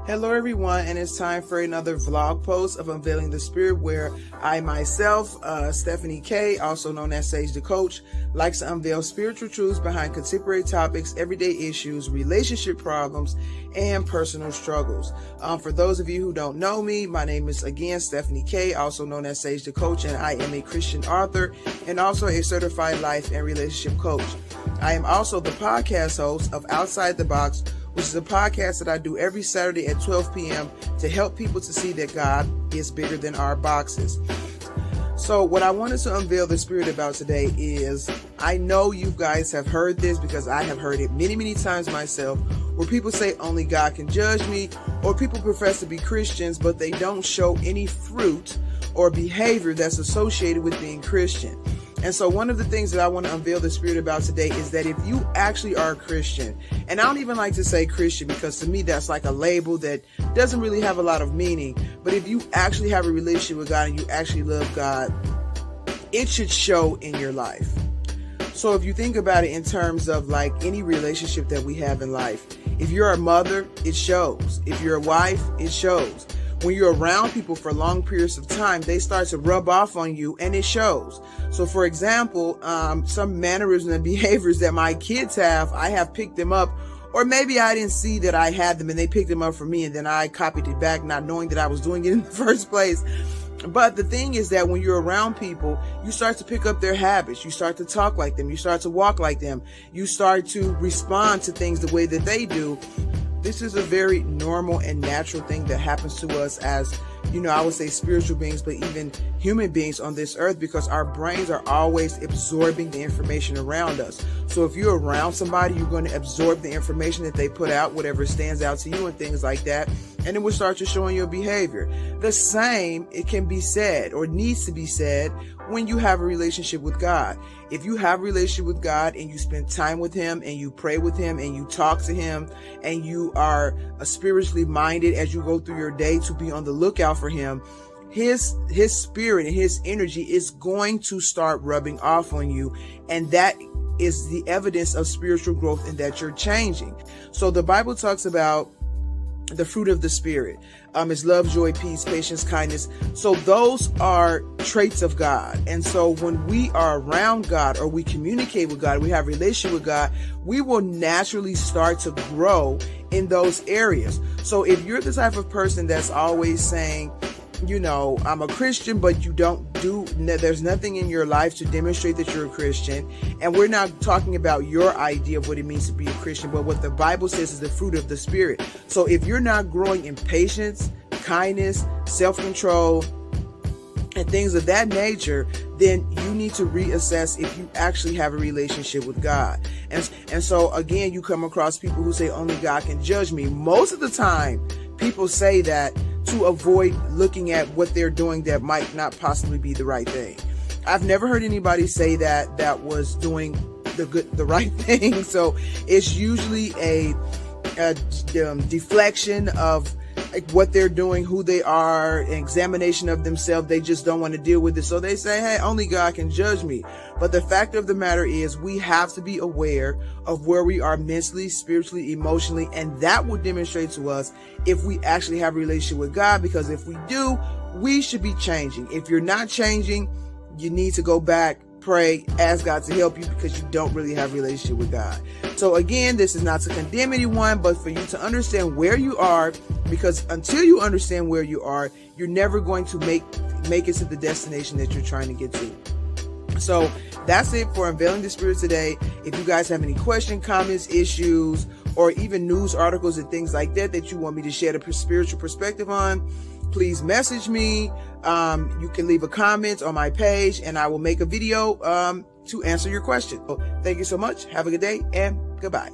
Hello everyone, and it's time for another vlog post of Unveiling the Spirit, where I myself, Stephanie K, also known as Sage the Coach, likes to unveil spiritual truths behind contemporary topics, everyday issues, relationship problems, and personal struggles. For those of you who don't know me, my name is again Stephanie K, also known as Sage the Coach, and I am a Christian author and also a certified life and relationship coach. I am also the podcast host of Outside the Box, which is a podcast that I do every Saturday at 12 p.m. to help people to see that God is bigger than our boxes. So what I wanted to unveil the Spirit about today is, I know you guys have heard this because I have heard it many, many times myself, where people say only God can judge me, or people profess to be Christians, but they don't show any fruit or behavior that's associated with being Christian. And so one of the things that I want to unveil the Spirit about today is that if you actually are a Christian, and I don't even like to say Christian because to me that's like a label that doesn't really have a lot of meaning, but if you actually have a relationship with God and you actually love God, it should show in your life. So if you think about it in terms of like any relationship that we have in life, if you're a mother, it shows. If you're a wife, it shows. When you're around people for long periods of time, they start to rub off on you and it shows. So for example, some mannerisms and behaviors that my kids have, I have picked them up, or maybe I didn't see that I had them and they picked them up for me and then I copied it back, not knowing that I was doing it in the first place. But the thing is that when you're around people, you start to pick up their habits. You start to talk like them. You start to walk like them. You start to respond to things the way that they do. This is a very normal and natural thing that happens to us as, I would say spiritual beings, but even human beings on this earth, because our brains are always absorbing the information around us. So if you're around somebody, you're going to absorb the information that they put out, whatever stands out to you and things like that. And it will start to show in your behavior. The same, it can be said or needs to be said when you have a relationship with God. If you have a relationship with God and you spend time with Him and you pray with Him and you talk to Him and you are spiritually minded as you go through your day to be on the lookout for Him, His spirit and His energy is going to start rubbing off on you. And that is the evidence of spiritual growth and that you're changing. So the Bible talks about the fruit of the Spirit. Is love, joy, peace, patience, kindness. So those are traits of God. And so when we are around God or we communicate with God, we have a relationship with God, we will naturally start to grow in those areas. So if you're the type of person that's always saying, I'm a Christian, but there's nothing in your life to demonstrate that you're a Christian. And we're not talking about your idea of what it means to be a Christian, but what the Bible says is the fruit of the Spirit. So if you're not growing in patience, kindness, self-control, and things of that nature, then you need to reassess if you actually have a relationship with God. And so again, you come across people who say only God can judge me. Most of the time, people say that to avoid looking at what they're doing that might not possibly be the right thing. I've never heard anybody say that was doing the right thing. So it's usually a deflection of what they're doing, who they are, an examination of themselves. They just don't want to deal with it. So they say, hey, only God can judge me. But the fact of the matter is we have to be aware of where we are mentally, spiritually, emotionally, and that will demonstrate to us if we actually have a relationship with God, because if we do, we should be changing. If you're not changing, you need to go back, pray, ask God to help you, because you don't really have a relationship with God. So again, this is not to condemn anyone, but for you to understand where you are, because until you understand where you are, you're never going to make it to the destination that you're trying to get to. So that's it for Unveiling the Spirit today. If you guys have any questions, comments, issues, or even news articles and things like that you want me to share a spiritual perspective on, please message me. You can leave a comment on my page and I will make a video to answer your question. So thank you so much. Have a good day and goodbye.